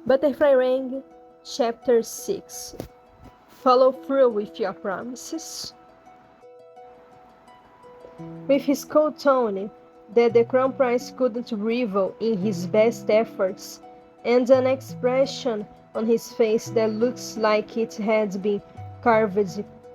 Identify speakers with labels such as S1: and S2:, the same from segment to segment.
S1: Butterfly Ring, Chapter 6. Follow through with your promises. With his cold tone that the Crown Prince couldn't rival in his best efforts, and an expression on his face that looks like it had been carved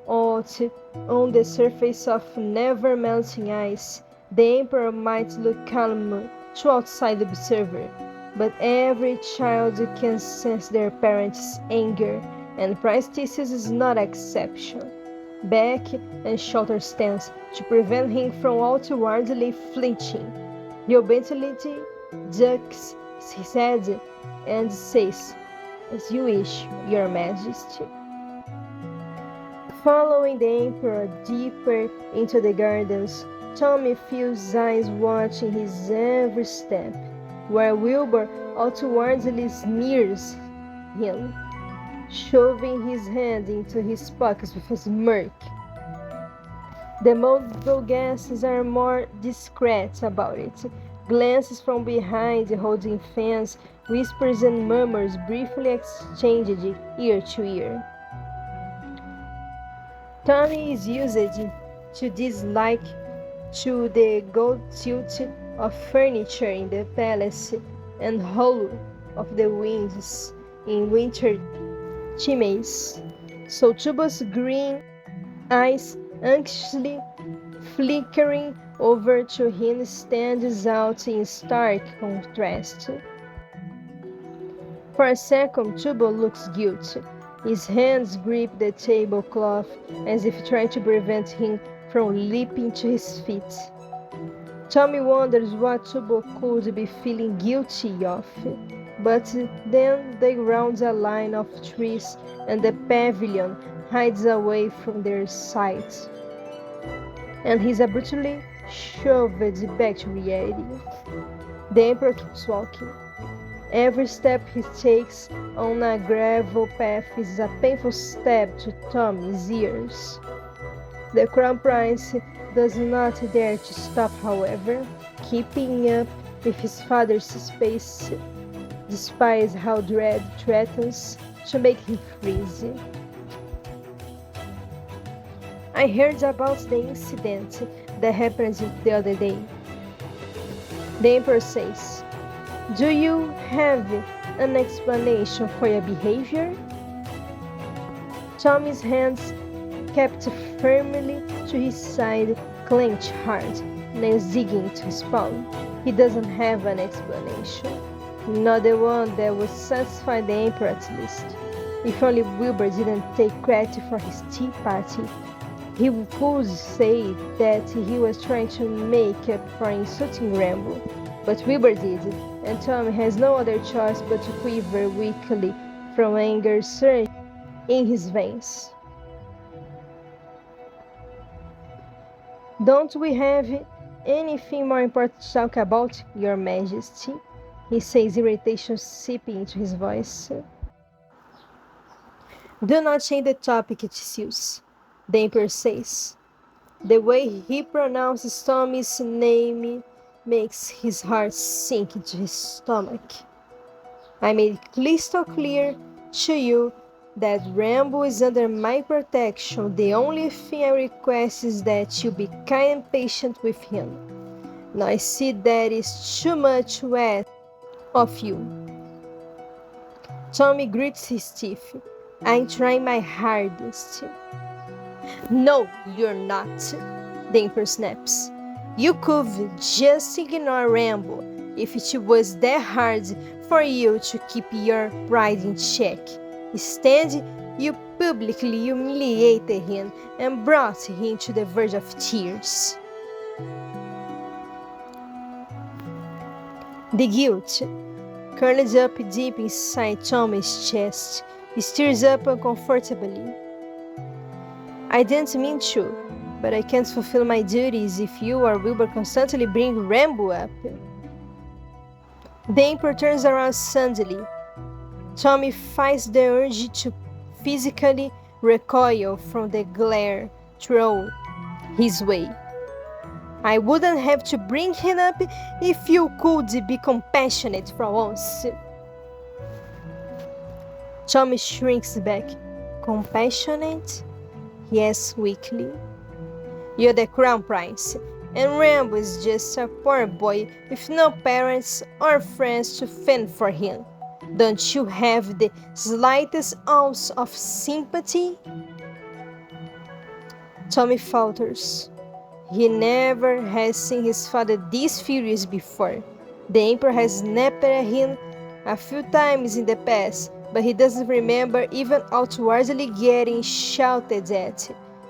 S1: out on the surface of never-melting ice, the Emperor might look calm to outside observer, but every child can sense their parents' anger, and Prince Theseus is not exception. Back and shoulder stance to prevent him from outwardly flinching. He obediently ducks his head and says, "As you wish, your majesty." Following the emperor deeper into the gardens, Tommy feels eyes watching his every step, where Wilbur outwardly sneers him, shoving his hand into his pockets with a smirk. The mobile guests are more discreet about it. Glances from behind holding fans, whispers and murmurs briefly exchanged ear to ear. Tommy is used to dislike to the gold tilt of furniture in the palace and hollow of the winds in winter chimneys. So Tuba's green eyes anxiously flickering over to him stands out in stark contrast. For a second, Tuba looks guilty. His hands grip the tablecloth as if trying to prevent him from leaping to his feet. Tommy wonders what Tuba could be feeling guilty of, but then they round a line of trees and the pavilion hides away from their sight, and he's abruptly shoved back to reality. The Emperor keeps walking. Every step he takes on a gravel path is a painful stab to Tommy's ears. The Crown Prince does not dare to stop, however, keeping up with his father's pace, despite how dread threatens to make him freeze. I heard about the incident that happened the other day. The Emperor says, "Do you have an explanation for your behavior?" Tommy's hands kept firmly to his side clenched hard, nails digging into his palm. He doesn't have an explanation, not the one that would satisfy the Emperor at least. If only Wilbur didn't take credit for his tea party, he could say that he was trying to make up for insulting Rambo. But Wilbur did, and Tommy has no other choice but to quiver weakly from anger surging in his veins. "Don't we have anything more important to talk about, Your Majesty?" he says, irritation seeping into his voice. "Do not change the topic, Theseus," the Emperor says. The way he pronounces Tommy's name makes his heart sink into his stomach. "I made it crystal clear to you that Rambo is under my protection. The only thing I request is that you be kind and patient with him. Now I see that is too much to ask of you." Tommy grits his teeth. "I'm trying my hardest." "No, you're not," the Emperor snaps. "You could just ignore Rambo if it was that hard for you to keep your pride in check. Instead, you publicly humiliated him and brought him to the verge of tears." The guilt, curled up deep inside Tommy's chest, stirs up uncomfortably. "I didn't mean to, but I can't fulfill my duties if you or Wilbur constantly bring Rambo up." The Emperor turns around suddenly. Tommy fights the urge to physically recoil from the glare thrown his way. "I wouldn't have to bring him up if you could be compassionate for once." Tommy shrinks back. Compassionate? Yes, weakly. You're the crown prince, and Rambo is just a poor boy with no parents or friends to fend for him. Don't you have the slightest ounce of sympathy? Tommy falters. He never has seen his father this furious before. The Emperor has snapped at him a few times in the past, but he doesn't remember even outwardly getting shouted at.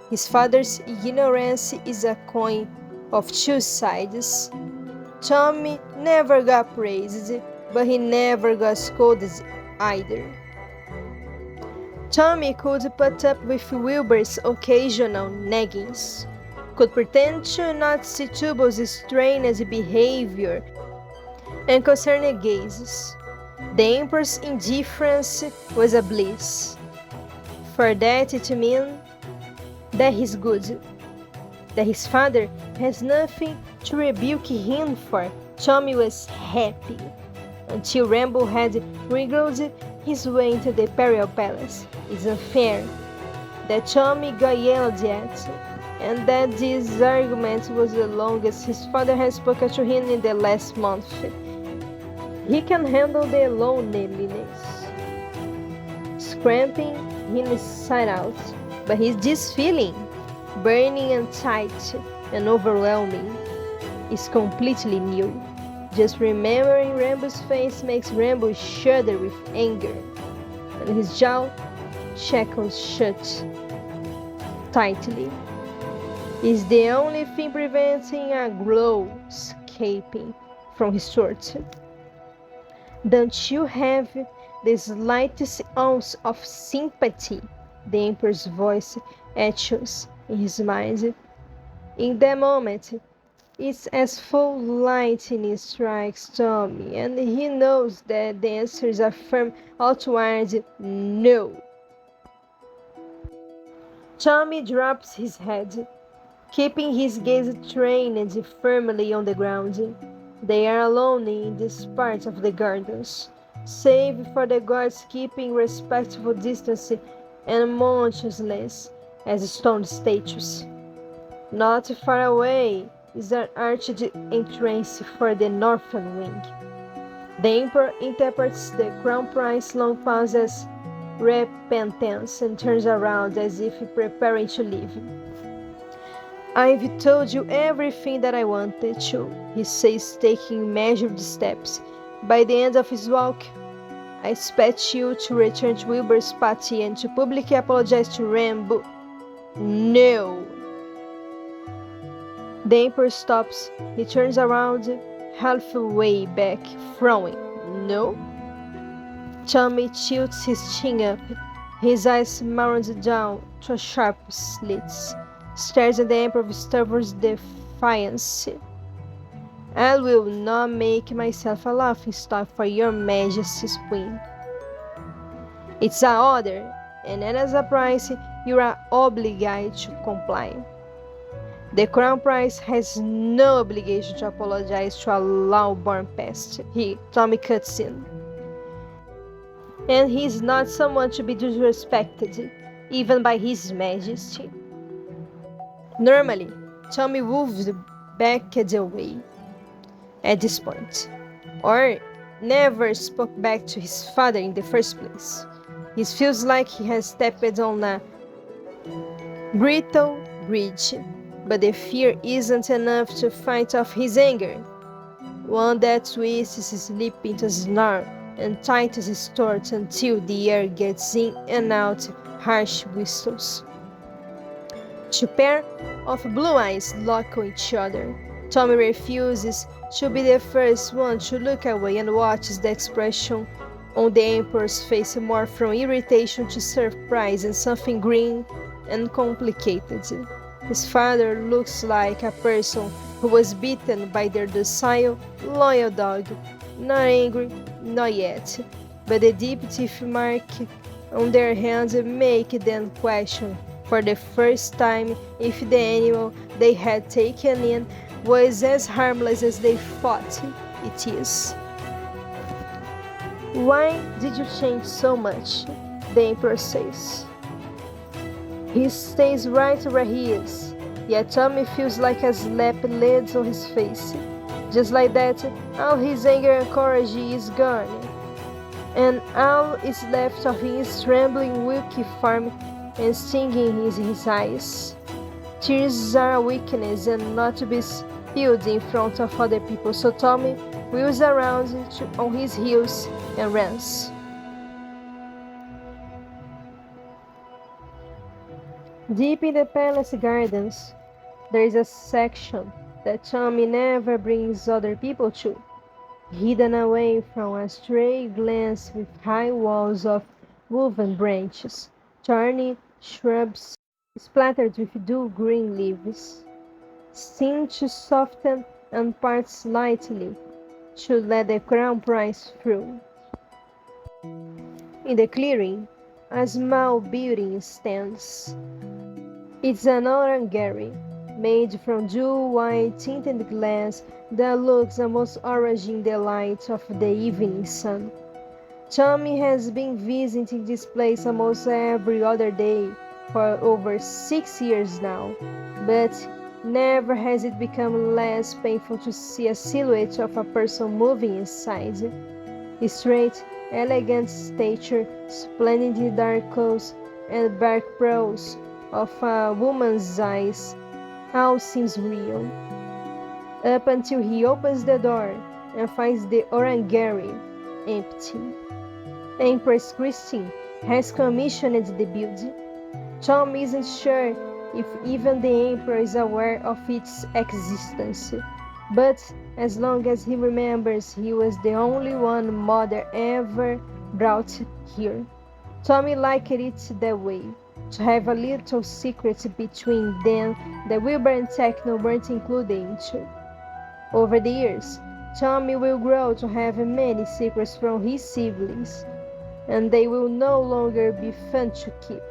S1: His father's ignorance is a coin of two sides. Tommy never got praised, but he never got scolded either. Tommy could put up with Wilbur's occasional naggings, could pretend to not see Tubble's strange behavior and concerned gazes. The Emperor's indifference was a bliss. For that it meant that he's good, that his father has nothing to rebuke him for. Tommy was happy, until Rambo had wriggled his way into the Imperial Palace. It's unfair that Tommy got yelled at, and that this argument was the longest his father had spoken to him in the last month. He can handle the loneliness, scrapping him inside out, but this feeling, burning and tight and overwhelming, is completely new. Just remembering Rambo's face makes Rambo shudder with anger, and his jaw shackles shut tightly. Is the only thing preventing a glow escaping from his throat. Don't you have the slightest ounce of sympathy? The Emperor's voice echoes in his mind. In that moment, it's as full lightning strikes Tommy, and he knows that the answer is a firm outward no. Tommy drops his head, keeping his gaze trained firmly on the ground. They are alone in this part of the gardens, save for the guards keeping respectful distance and motionless as stone statues. Not far away is an arched entrance for the northern wing. The Emperor interprets the Crown Prince's long pause as repentance and turns around as if preparing to leave. I've told you everything that I wanted to, he says, taking measured steps. By the end of his walk, I expect you to return to Wilbur's party and to publicly apologize to Rambo. No! The Emperor stops. He turns around, halfway back, frowning. No? Tommy tilts his chin up, his eyes narrowed down to a sharp slits, stares at the Emperor with stubborn defiance. I will not make myself a laughing stock for your Majesty's Queen. It's an order, and as a price, you are obligated to comply. The Crown Prince has no obligation to apologize to a law-born pest. Tommy cuts in. And he is not someone to be disrespected, even by His Majesty. Normally, Tommy moved back away at this point, or never spoke back to his father in the first place. It feels like he has stepped on a brittle bridge, but the fear isn't enough to fight off his anger, one that twists his lip into a snarl and tightens his throat until the air gets in and out harsh whistles. Two pair of blue eyes lock on each other. Tommy refuses to be the first one to look away and watches the expression on the Emperor's face morph from irritation to surprise and something green and complicated. His father looks like a person who was beaten by their docile, loyal dog, not angry, not yet, but the deep teeth mark on their hands make them question for the first time if the animal they had taken in was as harmless as they thought it is. Why did you change so much? the emperor says. He stays right where he is, yet Tommy feels like a slap lands on his face. Just like that, all his anger and courage is gone, and all is left of his trembling wilky form and stinging in his eyes. Tears are a weakness and not to be spilled in front of other people, so Tommy wheels around on his heels and runs. Deep in the palace gardens, there is a section that Tommy never brings other people to, hidden away from a stray glance with high walls of woven branches, thorny shrubs splattered with dull green leaves, singed soften and part slightly to let the crown prince through. In the clearing, a small building stands. It's an orangery, made from jewel-white tinted glass that looks almost orange in the light of the evening sun. Tommy has been visiting this place almost every other day for over 6 years now, but never has it become less painful to see a silhouette of a person moving inside. Straight, elegant stature, splendid dark clothes, and dark brows of a woman's eyes, all seems real. Up until he opens the door and finds the orangery empty. Empress Christine has commissioned the building. Tom isn't sure if even the emperor is aware of its existence, but as long as he remembers he was the only one Mother ever brought here, Tommy liked it that way, to have a little secret between them that Wilbur and Techno weren't included into. Over the years, Tommy will grow to have many secrets from his siblings, and they will no longer be fun to keep.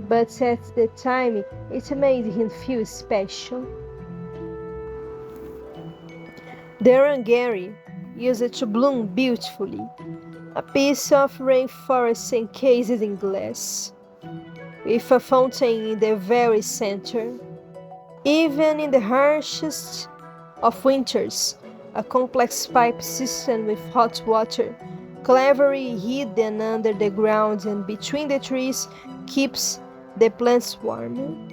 S1: But at the time, it made him feel special. The orangery used to bloom beautifully, a piece of rainforest encased in glass, with a fountain in the very center. Even in the harshest of winters, a complex pipe system with hot water, cleverly hidden under the ground and between the trees, keeps the plants warm.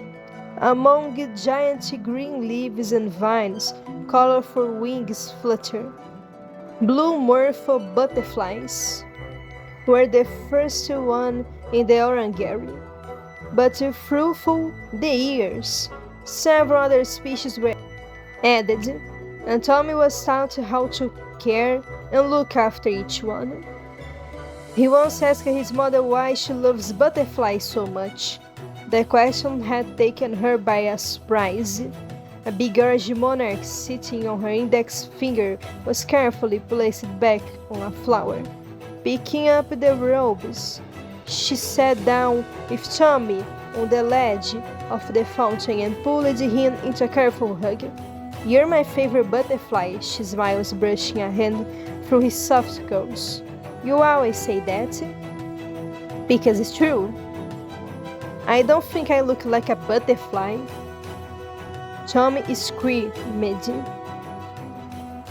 S1: Among giant green leaves and vines, colorful wings flutter. Blue morpho butterflies were the first one in the orangery, but through the years, several other species were added, and Tommy was taught how to care and look after each one. He once asked his mother why she loves butterflies so much. The question had taken her by a surprise. A big orange monarch sitting on her index finger was carefully placed back on a flower. Picking up the robes, she sat down with Tommy on the ledge of the fountain and pulled him into a careful hug. "You're my favorite butterfly," she smiles, brushing a hand through his soft curls. "You always say that." "Because it's true. I don't think I look like a butterfly." Tommy screamed,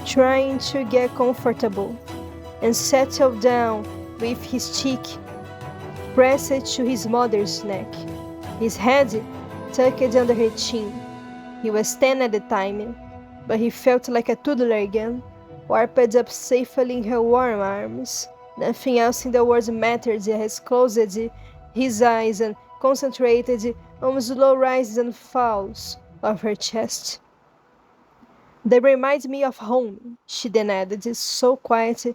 S1: trying to get comfortable and settle down with his cheek pressed to his mother's neck, his head tucked under her chin. He was 10 at the time, but he felt like a toddler again, warped up safely in her warm arms. Nothing else in the world mattered as he closed his eyes and concentrated on slow rises and falls of her chest. "That reminds me of home," she then added, so quiet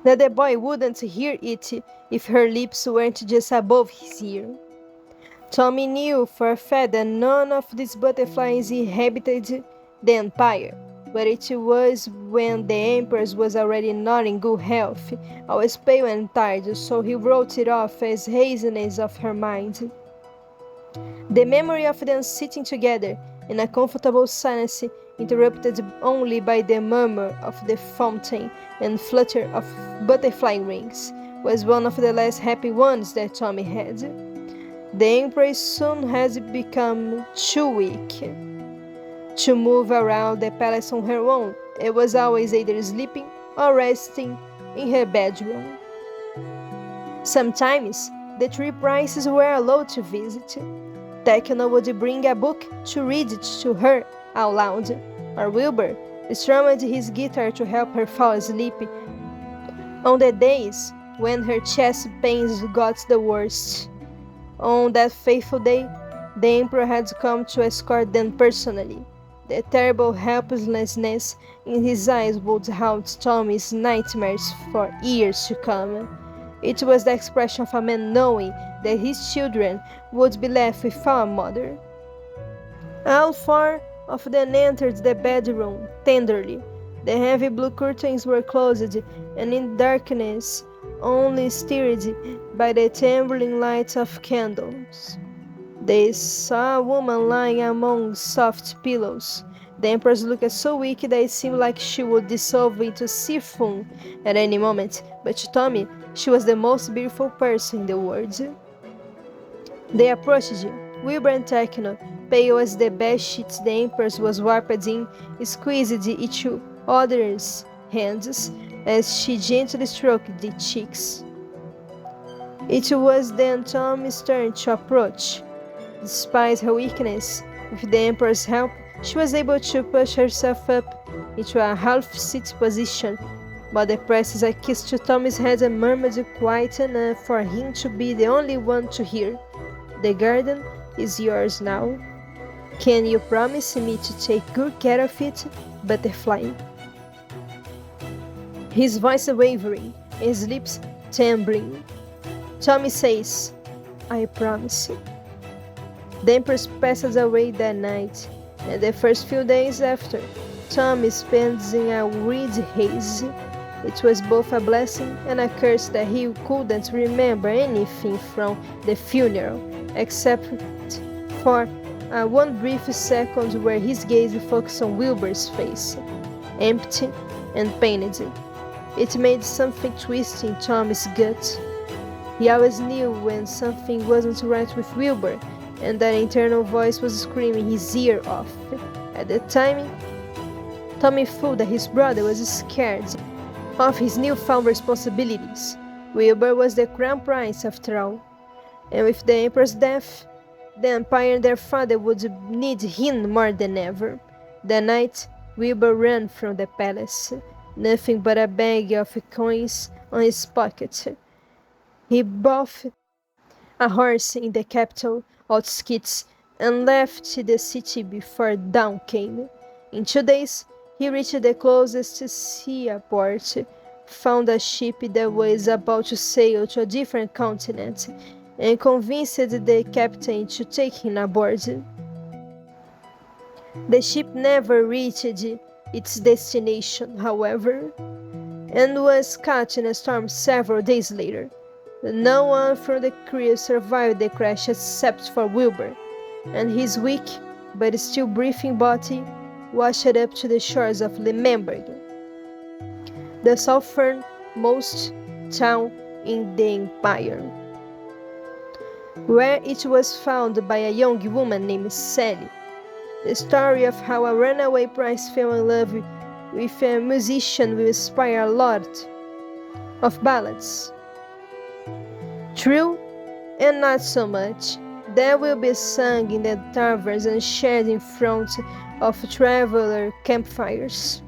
S1: that the boy wouldn't hear it if her lips weren't just above his ear. Tommy knew for a fact that none of these butterflies inhabited the empire, but it was when the empress was already not in good health, always pale and tired, so he wrote it off as haziness of her mind. The memory of them sitting together in a comfortable silence, interrupted only by the murmur of the fountain and flutter of butterfly wings, was one of the last happy ones that Tommy had. The Empress soon had become too weak to move around the palace on her own. It was always either sleeping or resting in her bedroom. Sometimes the three princes were allowed to visit. Techno would bring a book to read it to her out loud, or Wilbur strummed his guitar to help her fall asleep on the days when her chest pains got the worst. On that fateful day, the Emperor had come to escort them personally. The terrible helplessness in his eyes would haunt Tommy's nightmares for years to come. It was the expression of a man knowing that his children would be left without a mother. All four of them entered the bedroom tenderly. The heavy blue curtains were closed, and in darkness, only stirred by the trembling light of candles. They saw a woman lying among soft pillows. The Empress looked so weak that it seemed like she would dissolve into siphon at any moment, but to Tommy, she was the most beautiful person in the world. They approached Wilbur and Techno, pale as the bed sheets the Empress was wrapped in, squeezed each other's hands as she gently stroked the cheeks. It was then Tommy's turn to approach. Despite her weakness, with the Emperor's help, she was able to push herself up into a half-sit position, but the pressed a kiss to Tommy's head and murmured quite enough for him to be the only one to hear. "The garden is yours now. Can you promise me to take good care of it, Butterfly?" His voice wavering, his lips trembling. Tommy says, "I promise." The Empress passed away that night, and the first few days after, Tommy spent in a weird haze. It was both a blessing and a curse that he couldn't remember anything from the funeral, except for one brief second where his gaze focused on Wilbur's face, empty and pained. It made something twist in Tommy's gut. He always knew when something wasn't right with Wilbur, and that internal voice was screaming his ear off. At the time, Tommy felt that his brother was scared of his newfound responsibilities. Wilbur was the crown prince after all, and with the Emperor's death, the Empire and their father would need him more than ever. That night, Wilbur ran from the palace, nothing but a bag of coins on his pocket. He bought a horse in the capital, Outskirts, and left the city before dawn came. In 2 days, he reached the closest seaport, found a ship that was about to sail to a different continent, and convinced the captain to take him aboard. The ship never reached its destination, however, and was caught in a storm several days later. No one from the crew survived the crash except for Wilbur, and his weak but still breathing body washed up to the shores of Lemberg, the southernmost town in the empire, where it was found by a young woman named Sally. The story of how a runaway prince fell in love with a musician will inspire a lot of ballads. True, and not so much. They will be sung in the taverns and shared in front of traveler campfires.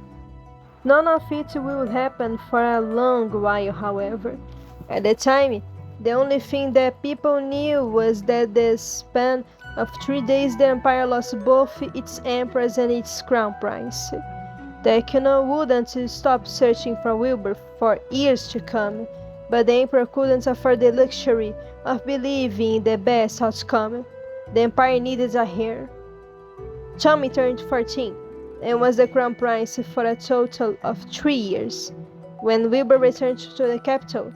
S1: None of it will happen for a long while, however. At the time, the only thing that people knew was that the span of 3 days the empire lost both its empress and its crown prince. Techno wouldn't stop searching for Wilbur for years to come, but the emperor couldn't afford the luxury of believing in the best outcome. The empire needed a heir. Tommy turned 14 and was the crown prince for a total of 3 years. When Wilbur returned to the capital,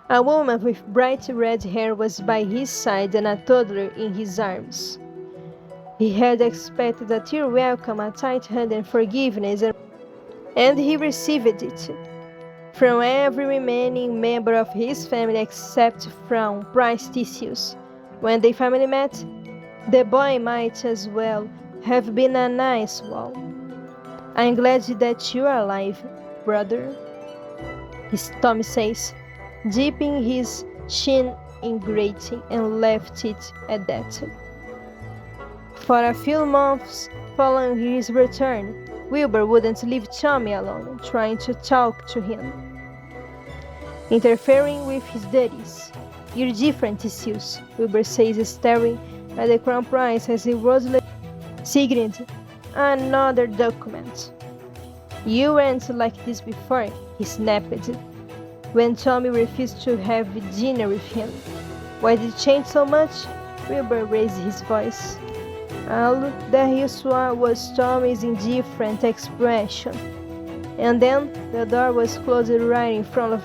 S1: a woman with bright red hair was by his side and a toddler in his arms. He had expected a tear welcome, a tight hand and forgiveness, and he received it. from every remaining member of his family except from Princess. When they finally met, the boy might as well have been a nice one. I'm glad that you are alive, brother, Tommy says, dipping his chin in grating, and left it at that. For a few months following his return, Wilbur wouldn't leave Tommy alone, trying to talk to him, interfering with his duties. You're different, Theseus, Wilbur says, staring at the crown prince as he rosily signed another document. You weren't like this before, he snapped, when Tommy refused to have dinner with him. Why did it change so much? Wilbur raised his voice. All that he saw was Tommy's indifferent expression, and then the door was closed right in front of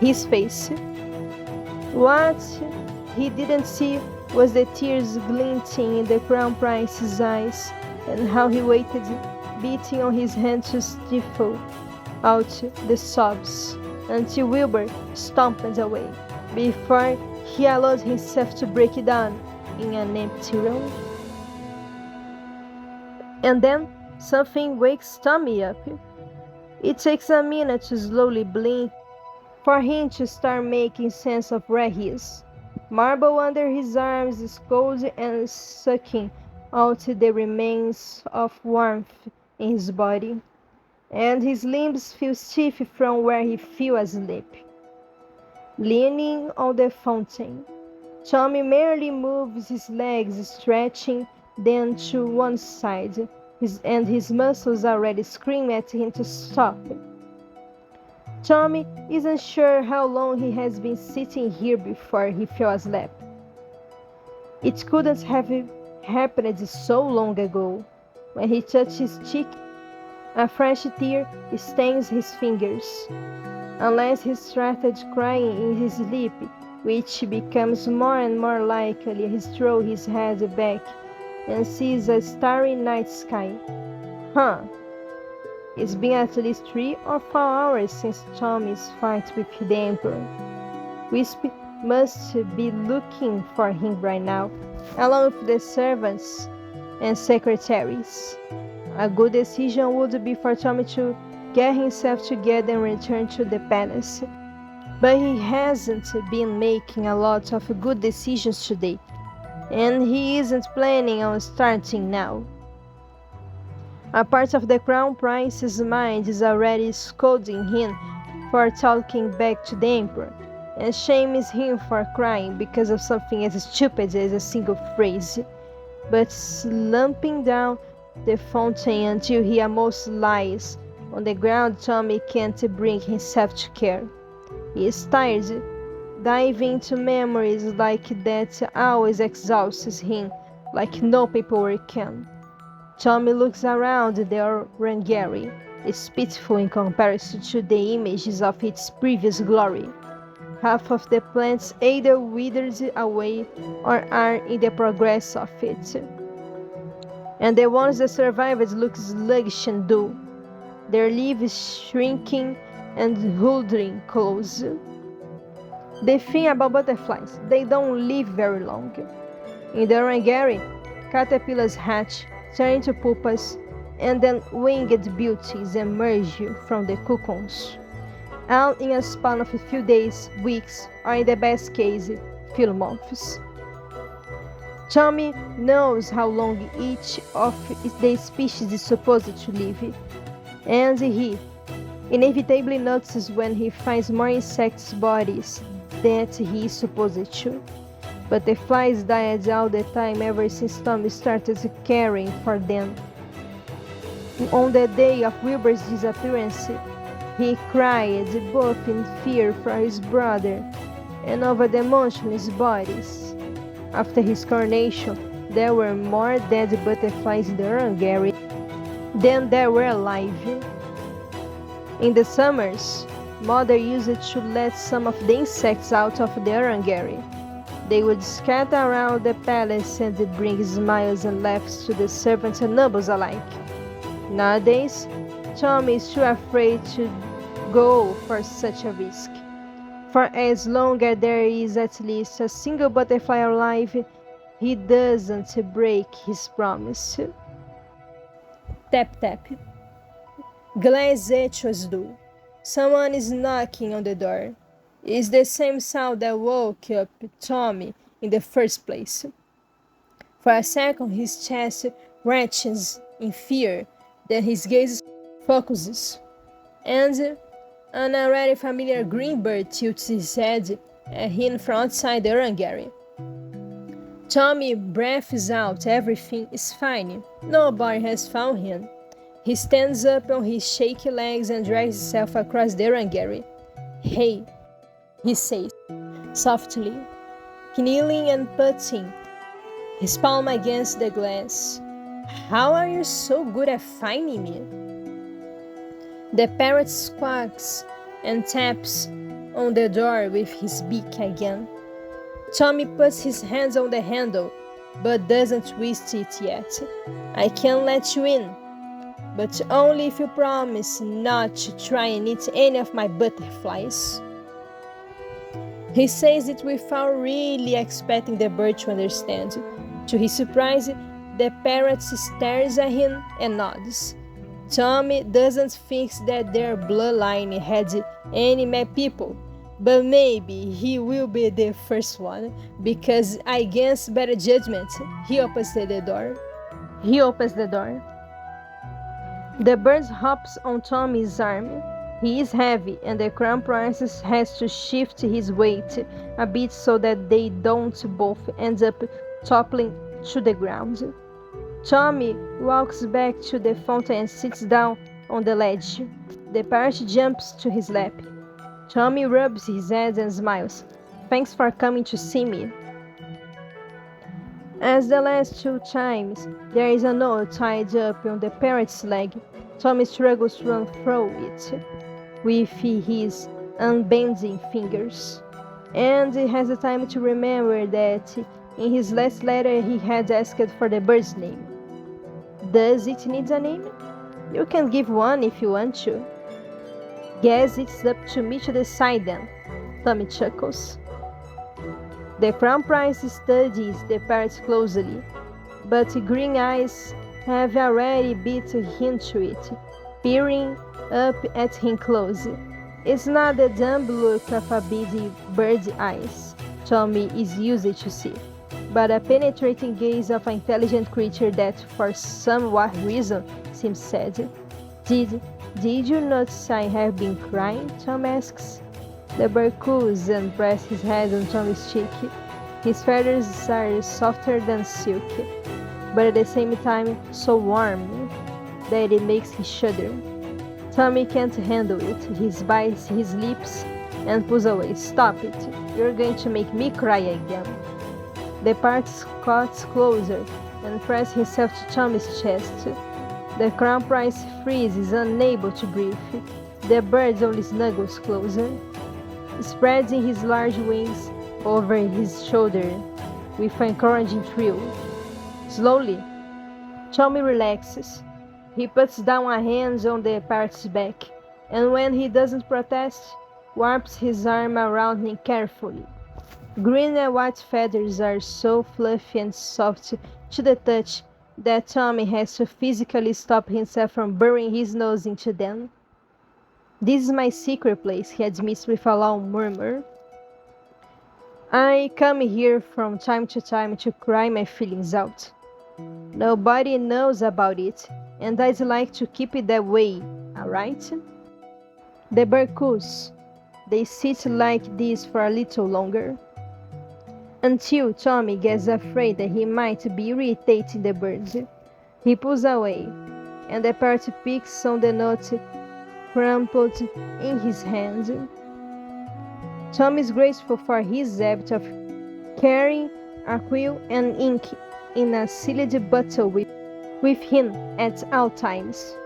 S1: his face. What he didn't see was the tears glinting in the crown prince's eyes, and how he waited, beating on his hand to stifle out the sobs, until Wilbur stomped away, before he allowed himself to break down in an empty room. And then something wakes Tommy up. It takes a minute to slowly blink for him to start making sense of where he is. Marble under his arms is cold and sucking out the remains of warmth in his body, and his limbs feel stiff from where he fell asleep. Leaning on the fountain, Tommy merely moves his legs, stretching them to one side, and his muscles already scream at him to stop. Tommy isn't sure how long he has been sitting here before he fell asleep. It couldn't have happened so long ago. When he touched his cheek, a fresh tear stains his fingers. Unless he started crying in his sleep, which becomes more and more likely, he throws his head back and sees a starry night sky. It's been at least 3 or 4 hours since Tommy's fight with the Emperor. Wisp must be looking for him right now, along with the servants and secretaries. A good decision would be for Tommy to get himself together and return to the palace. But he hasn't been making a lot of good decisions today, and he isn't planning on starting now. A part of the crown prince's mind is already scolding him for talking back to the emperor, and shames him for crying because of something as stupid as a single phrase. But slumping down the fountain until he almost lies on the ground, Tommy can't bring himself to care. He is tired. Diving into memories like that always exhausts him, like no paperwork can. Tommy looks around the orangery. It's pitiful in comparison to the images of its previous glory. Half of the plants either withered away or are in the progress of it. And the ones that survived look sluggish and dull, their leaves shrinking and withering close. The thing about butterflies, they don't live very long. In the orangery, caterpillars hatch, turn into pupas, and then winged beauties emerge from the cocoons, all in a span of a few days, weeks, or in the best case, few months. Tommy knows how long each of the species is supposed to live, and he inevitably notices when he finds more insects' bodies than he is supposed to. But the flies died all the time ever since Tommy started caring for them. On the day of Wilbur's disappearance, he cried both in fear for his brother and over the motionless bodies. After his coronation, there were more dead butterflies in the orangery than there were alive. In the summers, Mother used to let some of the insects out of the orangery. They would scatter around the palace and bring smiles and laughs to the servants and nobles alike. Nowadays, Tommy is too afraid to go for such a risk. For as long as there is at least a single butterfly alive, he doesn't break his promise. Tap tap. Glass echoes do. Someone is knocking on the door. It's the same sound that woke up Tommy in the first place. For a second his chest wrenches in fear, then his gaze focuses, and an already familiar green bird tilts his head at him from outside the orangery. Tommy breathes out, everything is fine, nobody has found him. He stands up on his shaky legs and drags himself across the orangery. Hey, he says, softly, kneeling and putting his palm against the glass. How are you so good at finding me? The parrot squawks and taps on the door with his beak again. Tommy puts his hands on the handle, but doesn't twist it yet. I can let you in, but only if you promise not to try and eat any of my butterflies. He says it without really expecting the bird to understand. To his surprise, the parrot stares at him and nods. Tommy doesn't think that their bloodline had any mad people, but maybe he will be the first one, because against better judgment, he opens the door. The bird hops on Tommy's arm. He is heavy, and the crown prince has to shift his weight a bit so that they don't both end up toppling to the ground. Tommy walks back to the fountain and sits down on the ledge. The parrot jumps to his lap. Tommy rubs his head and smiles. Thanks for coming to see me. As the last two chimes, there is a note tied up on the parrot's leg. Tommy struggles to run through it with his unbending fingers, and he has the time to remember that in his last letter he had asked for the bird's name. Does it need a name? You can give one if you want to. Guess it's up to me to decide then, Tommy chuckles. The crown prince studies the parrot closely, but green eyes have already beat him to it, peering up at him close. It's not the dumb look of a beady bird's eyes Tommy is used to see, but a penetrating gaze of an intelligent creature that, for some reason, seems sad. Did you notice I have been crying? Tom asks. The bird coos and presses his head on Tommy's cheek. His feathers are softer than silk, but at the same time so warm that it makes him shudder. Tommy can't handle it. He bites his lips and pulls away. Stop it. You're going to make me cry again. The parrot squats closer and presses himself to Tommy's chest. The crown prince freezes, unable to breathe. The bird only snuggles closer, spreading his large wings over his shoulder with an encouraging thrill. Slowly, Tommy relaxes. He puts down a hand on the parrot's back, and when he doesn't protest, wraps his arm around him carefully. Green and white feathers are so fluffy and soft to the touch that Tommy has to physically stop himself from burying his nose into them. This is my secret place, he admits with a loud murmur. I come here from time to time to cry my feelings out. Nobody knows about it, and I'd like to keep it that way, alright? The bird coos. They sit like this for a little longer, until Tommy gets afraid that he might be irritating the bird. He pulls away, and the parrot picks on the note crumpled in his hand. Tommy is grateful for his habit of carrying a quill and ink in a sealed bottle with him at all times.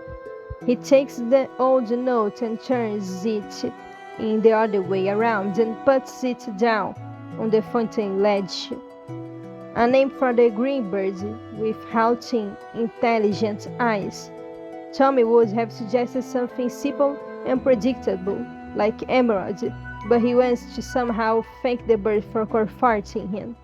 S1: He takes the old note and turns it in the other way around and puts it down on the fountain ledge. A name for the green bird with halting, intelligent eyes. Tommy would have suggested something simple unpredictable, like Emerald, but he wants to somehow thank the bird for comforting him.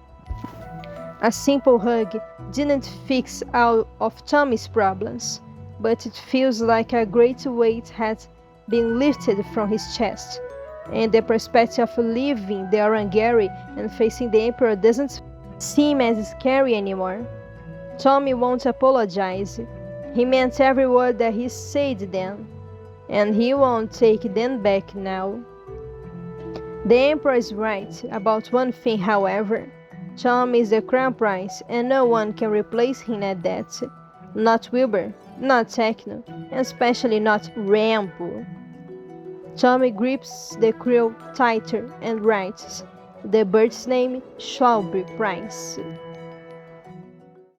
S1: A simple hug didn't fix all of Tommy's problems, but it feels like a great weight had been lifted from his chest, and the prospect of leaving the Orangery and facing the Emperor doesn't seem as scary anymore. Tommy won't apologize. He meant every word that he said then, and he won't take them back now. The Emperor is right about one thing, however. Tommy is the crown prince, and no one can replace him at that. Not Wilbur, not Techno, and especially not Rambo. Tommy grips the quill tighter and writes, "The bird's name shall be Prince."